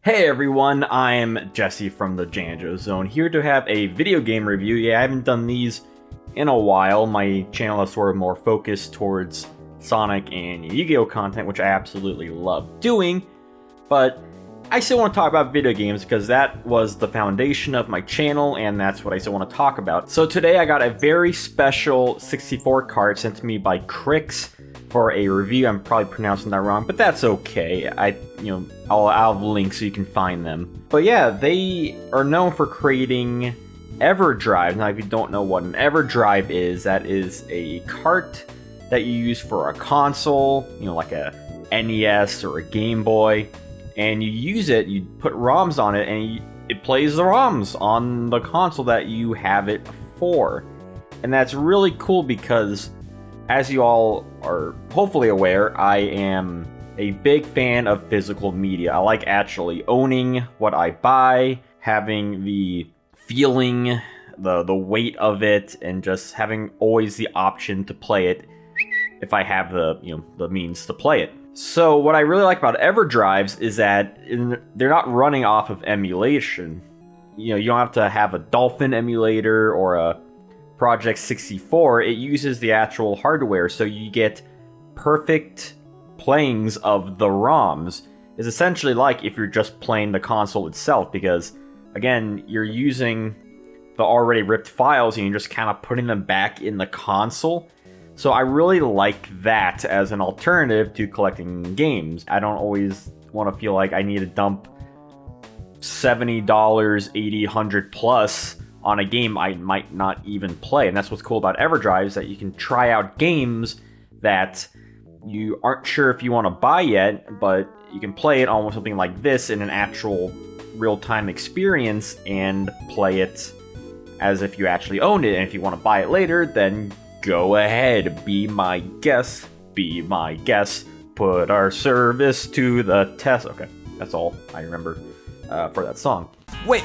Hey everyone, I'm Jesse from the Janjo Zone, here to have a video game review. Yeah, I haven't done these in a while. My channel is sort of more focused towards Sonic and Yu-Gi-Oh content, which I absolutely love doing, but I still want to talk about video games because that was the foundation of my channel, and that's what I still want to talk about. So today I got a very special 64 card sent to me by Krikzz for a review. I'm probably pronouncing that wrong, but that's okay. I'll have links so you can find them. But yeah, they are known for creating EverDrive. Now, if you don't know what an EverDrive is, that is a cart that you use for a console, like a NES or a Game Boy, and you use it, you put ROMs on it, and it plays the ROMs on the console that you have it for. And that's really cool because, as you all are hopefully aware, I am a big fan of physical media. I like actually owning what I buy, having the feeling, the weight of it, and just having always the option to play it if I have the means to play it. So what I really like about EverDrives is that they're not running off of emulation. You don't have to have a Dolphin emulator or a Project 64. It uses the actual hardware, so you get perfect playings of the ROMs. It's essentially like if you're just playing the console itself, because again, you're using the already ripped files and you're just kind of putting them back in the console. So I really like that as an alternative to collecting games. I don't always want to feel like I need to dump $70, $80, $100 plus on a game I might not even play. And that's what's cool about EverDrive, is that you can try out games that you aren't sure if you want to buy yet, but you can play it on something like this in an actual real-time experience and play it as if you actually owned it. And if you want to buy it later, then go ahead, be my guest, put our service to the test. Okay, that's all I remember for that song. Wait,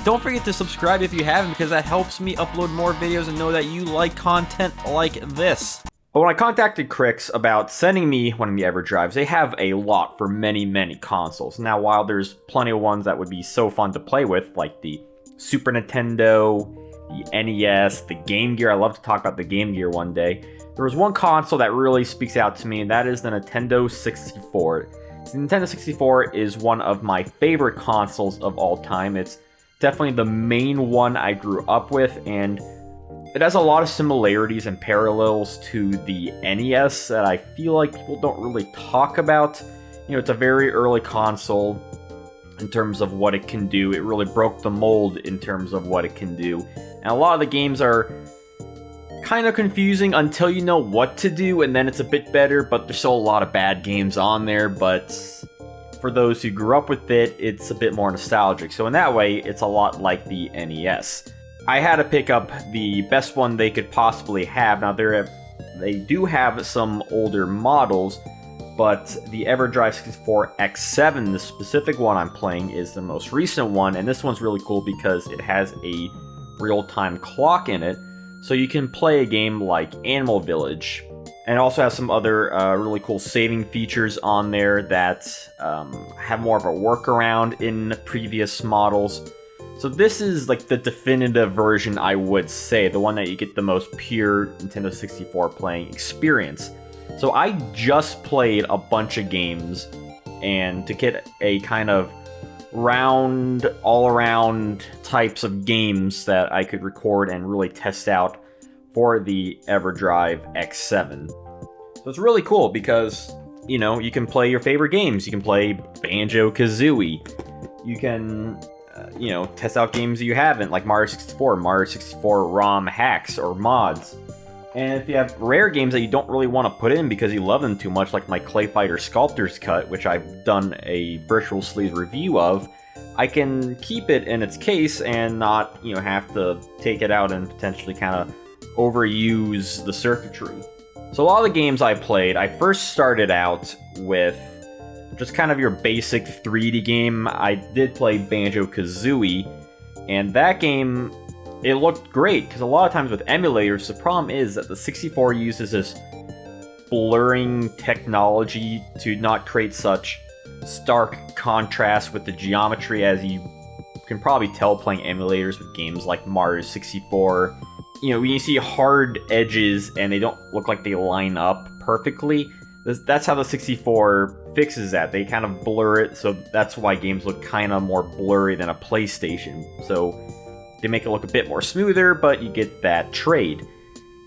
don't forget to subscribe if you haven't, because that helps me upload more videos and know that you like content like this. But when I contacted Krikzz about sending me one of the EverDrives, they have a lot for many consoles. Now, while there's plenty of ones that would be so fun to play with, like the Super Nintendo, the NES, the Game Gear — I love to talk about the Game Gear one day — there was one console that really speaks out to me, and that is the Nintendo 64. The Nintendo 64 is one of my favorite consoles of all time. It's definitely the main one I grew up with, and it has a lot of similarities and parallels to the NES that I feel like people don't really talk about. It's a very early console in terms of what it can do. It really broke the mold in terms of what it can do. And a lot of the games are kind of confusing until you know what to do, and then it's a bit better, but there's still a lot of bad games on there. But for those who grew up with it, it's a bit more nostalgic. So in that way, it's a lot like the NES. I had to pick up the best one they could possibly have. Now, they do have some older models, but the EverDrive 64 X7, the specific one I'm playing, is the most recent one, and this one's really cool because it has a real-time clock in it, so you can play a game like Animal Village. And it also has some other really cool saving features on there that have more of a workaround in previous models. So this is like the definitive version, I would say, the one that you get the most pure Nintendo 64 playing experience. So I just played a bunch of games, and to get a kind of all-around types of games that I could record and really test out for the EverDrive X7. So it's really cool because, you can play your favorite games. You can play Banjo-Kazooie. You can test out games that you haven't, like Mario 64 Rom Hacks or mods. And if you have rare games that you don't really want to put in because you love them too much, like my Clay Fighter Sculptor's Cut, which I've done a virtual sleeve review of, I can keep it in its case and not, have to take it out and potentially kind of overuse the circuitry. So a lot of the games I played, I first started out with just kind of your basic 3D game. I did play Banjo-Kazooie, and that game, it looked great, because a lot of times with emulators, the problem is that the 64 uses this blurring technology to not create such stark contrast with the geometry, as you can probably tell playing emulators with games like Mario 64. You know, when you see hard edges and they don't look like they line up perfectly, that's how the 64 fixes that. They kind of blur it, so that's why games look kind of more blurry than a PlayStation. So they make it look a bit more smoother, but you get that trade.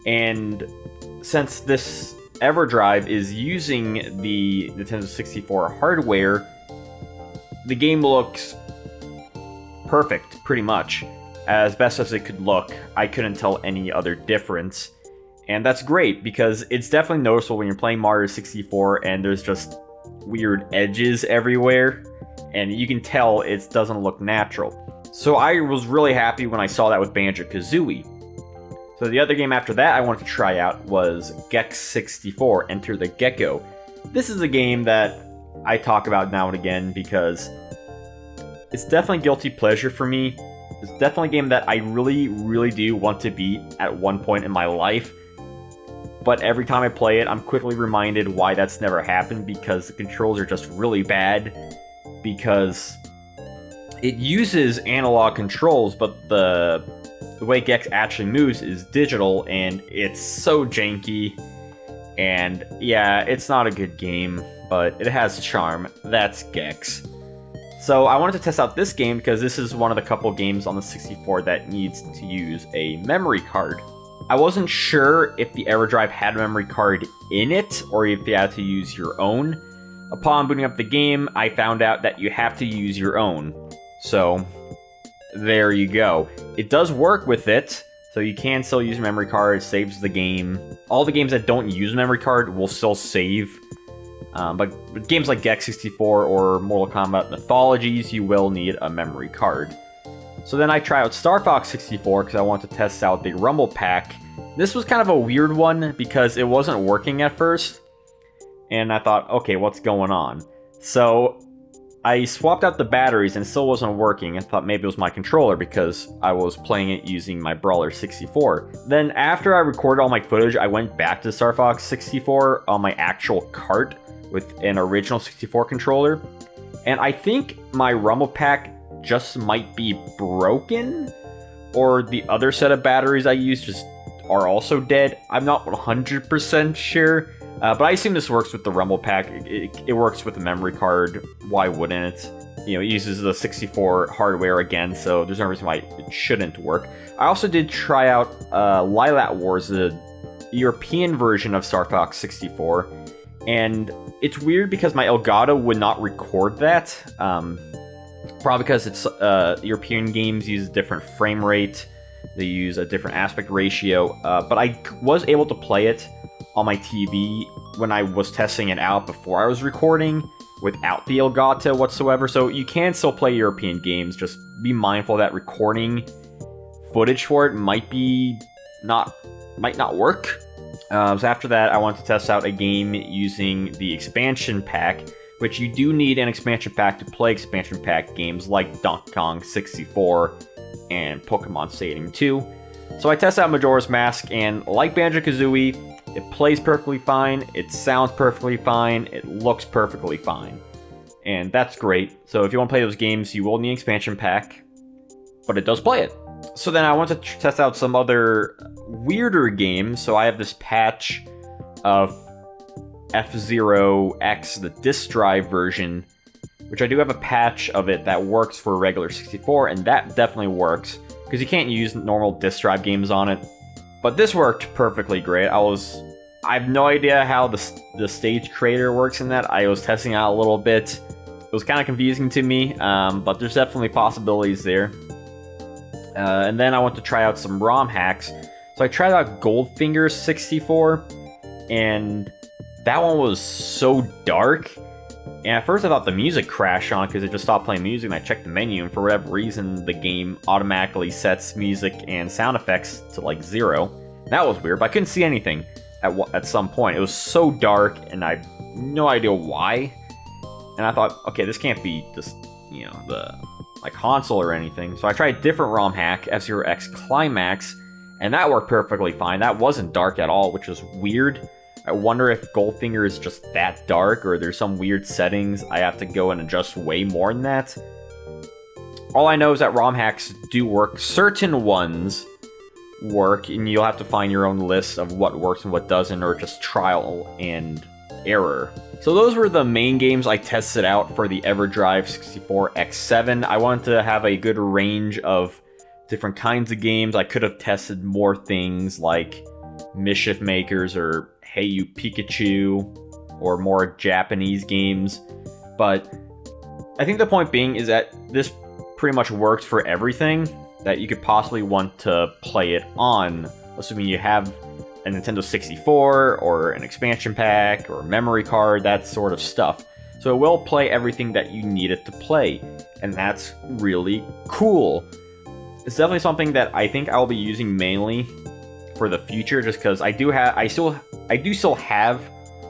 And since this EverDrive is using the Nintendo 64 hardware, the game looks perfect, pretty much. As best as it could look, I couldn't tell any other difference. And that's great, because it's definitely noticeable when you're playing Mario 64 and there's just weird edges everywhere, and you can tell it doesn't look natural. So I was really happy when I saw that with Banjo-Kazooie. So the other game after that I wanted to try out was Gekko64, Enter the Gekko. This is a game that I talk about now and again because it's definitely guilty pleasure for me. It's definitely a game that I really, really do want to beat at one point in my life. But every time I play it, I'm quickly reminded why that's never happened, because the controls are just really bad. Because it uses analog controls, but the way Gekko actually moves is digital, and it's so janky. And yeah, it's not a good game, but it has charm. That's Gekko. So I wanted to test out this game because this is one of the couple games on the 64 that needs to use a memory card. I wasn't sure if the EverDrive had a memory card in it, or if you had to use your own. Upon booting up the game, I found out that you have to use your own. So, there you go. It does work with it, so you can still use a memory card. It saves the game. All the games that don't use a memory card will still save. But with games like Gekko64 or Mortal Kombat Mythologies, you will need a memory card. So then I tried out Star Fox 64 because I wanted to test out the Rumble Pack. This was kind of a weird one because it wasn't working at first. And I thought, okay, what's going on? So I swapped out the batteries and it still wasn't working. I thought maybe it was my controller because I was playing it using my Brawler 64. Then after I recorded all my footage, I went back to Star Fox 64 on my actual cart with an original 64 controller. And I think my Rumble Pack just might be broken, or the other set of batteries I used just are also dead. I'm not 100% sure, but I assume this works with the Rumble Pack. It works with the memory card. Why wouldn't it? You know, it uses the 64 hardware again, so there's no reason why it shouldn't work. I also did try out Lilac Wars, the European version of Star Fox 64, and it's weird because my Elgato would not record that. Probably because it's European games use a different frame rate, they use a different aspect ratio, but I was able to play it on my TV when I was testing it out before I was recording without the Elgato whatsoever. So you can still play European games, just be mindful that recording footage for it might not work. So after that, I wanted to test out a game using the expansion pack, which you do need an expansion pack to play expansion pack games like Donkey Kong 64 and Pokemon Stadium 2. So I tested out Majora's Mask, and like Banjo-Kazooie, it plays perfectly fine, it sounds perfectly fine, it looks perfectly fine. And that's great. So if you want to play those games, you will need an expansion pack, but it does play it. So then I want to test out some other weirder games. So I have this patch of F-Zero X, the disk drive version, which I do have a patch of it that works for regular 64, and that definitely works, because you can't use normal disk drive games on it. But this worked perfectly great. I have no idea how the stage creator works in that. I was testing out a little bit. It was kind of confusing to me, but there's definitely possibilities there. And then I want to try out some ROM hacks. So I tried out Goldfinger 64, and that one was so dark. And at first I thought the music crashed on because it just stopped playing music, and I checked the menu, and for whatever reason the game automatically sets music and sound effects to like 0. That was weird, but I couldn't see anything at some point. It was so dark, and I have no idea why. And I thought, okay, this can't be just, you know, my console or anything. So I tried a different ROM hack, F-Zero X Climax, and that worked perfectly fine. That wasn't dark at all, which was weird. I wonder if Goldfinger is just that dark, or there's some weird settings I have to go and adjust way more than that. All I know is that ROM hacks do work. Certain ones work, and you'll have to find your own list of what works and what doesn't, or just trial and error. So those were the main games I tested out for the EverDrive64 X7. I wanted to have a good range of different kinds of games. I could have tested more things like Mischief Makers or Hey You Pikachu, or more Japanese games, but I think the point being is that this pretty much works for everything that you could possibly want to play it on, assuming you have a Nintendo 64 or an expansion pack or a memory card, that sort of stuff. So it will play everything that you need it to play, and that's really cool. It's definitely something that I think I'll be using mainly for the future, just because I do still have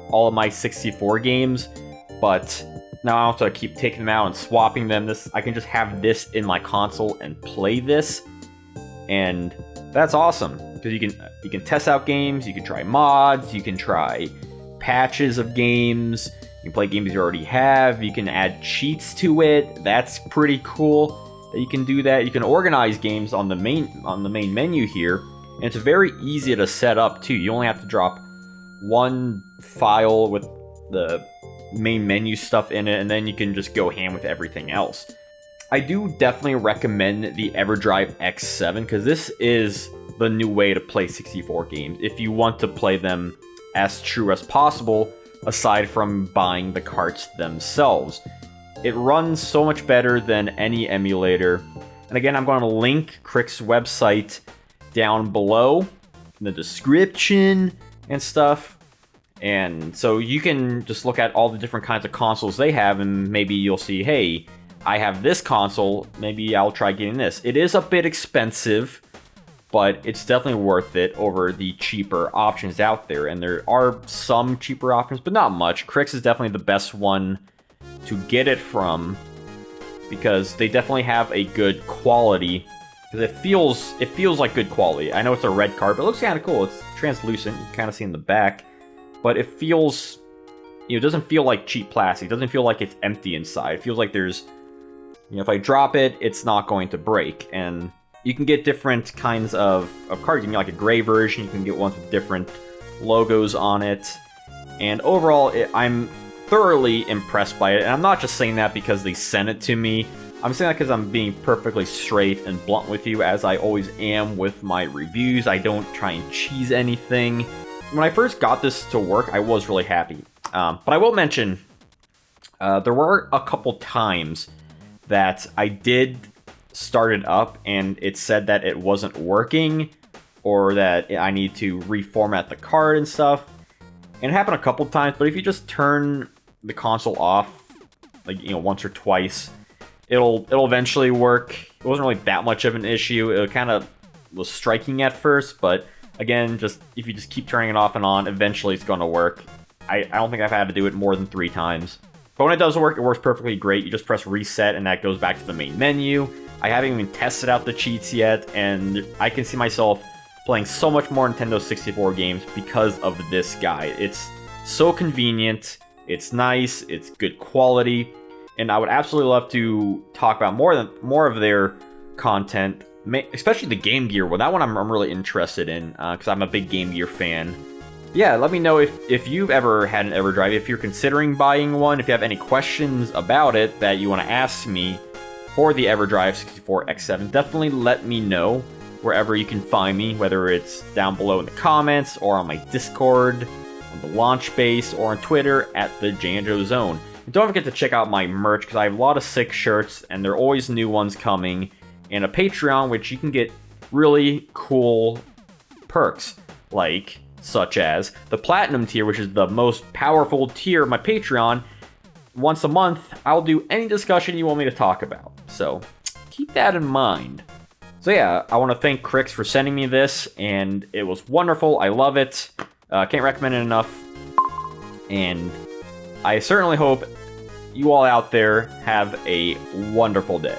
all of my 64 games, but now I have to keep taking them out and swapping them. I can just have this in my console and play this, and that's awesome because you can test out games, you can try mods, you can try patches of games, you can play games you already have, you can add cheats to it. That's pretty cool that you can do that. You can organize games on the main menu here. And it's very easy to set up too. You only have to drop one file with the main menu stuff in it, and then you can just go ham with everything else. I do definitely recommend the EverDrive X7 because this is the new way to play 64 games if you want to play them as true as possible, aside from buying the carts themselves. It runs so much better than any emulator. And again, I'm going to link Krikzz website down below in the description and stuff, and so you can just look at all the different kinds of consoles they have, and maybe you'll see, hey, I have this console, maybe I'll try getting this. It is a bit expensive, but it's definitely worth it over the cheaper options out there, and there are some cheaper options, but not much. Krikzz is definitely the best one to get it from because they definitely have a good quality. It feels like good quality. I know it's a red card, but it looks kind of cool. It's translucent. You can kind of see in the back. But it feels, it doesn't feel like cheap plastic. It doesn't feel like it's empty inside. It feels like there's, if I drop it, it's not going to break. And you can get different kinds of cards. You can get like a gray version. You can get ones with different logos on it. And overall, I'm thoroughly impressed by it. And I'm not just saying that because they sent it to me. I'm saying that because I'm being perfectly straight and blunt with you, as I always am with my reviews. I don't try and cheese anything. When I first got this to work, I was really happy. But I will mention, there were a couple times that I did start it up and it said that it wasn't working, or that I need to reformat the card and stuff. And it happened a couple times, but if you just turn the console off, like, once or twice, it'll eventually work. It wasn't really that much of an issue. It kind of was striking at first, but again, if you just keep turning it off and on, eventually it's going to work. I don't think I've had to do it more than 3 times. But when it does work, it works perfectly great. You just press reset and that goes back to the main menu. I haven't even tested out the cheats yet, and I can see myself playing so much more Nintendo 64 games because of this guide. It's so convenient, it's nice, it's good quality, and I would absolutely love to talk about more of their content, especially the Game Gear one. That one I'm really interested in because I'm a big Game Gear fan. Yeah, let me know if you've ever had an EverDrive, if you're considering buying one, if you have any questions about it that you want to ask me for the EverDrive64 X7. Definitely let me know wherever you can find me, whether it's down below in the comments or on my Discord, on the launch base, or on Twitter at the Janjo Zone. And don't forget to check out my merch because I have a lot of sick shirts and there are always new ones coming, and a Patreon which you can get really cool perks, like such as the Platinum tier, which is the most powerful tier of my Patreon. Once a month, I'll do any discussion you want me to talk about, so keep that in mind. So yeah, I want to thank Krikzz for sending me this, and it was wonderful. I love it. Can't recommend it enough. And I certainly hope you all out there have a wonderful day.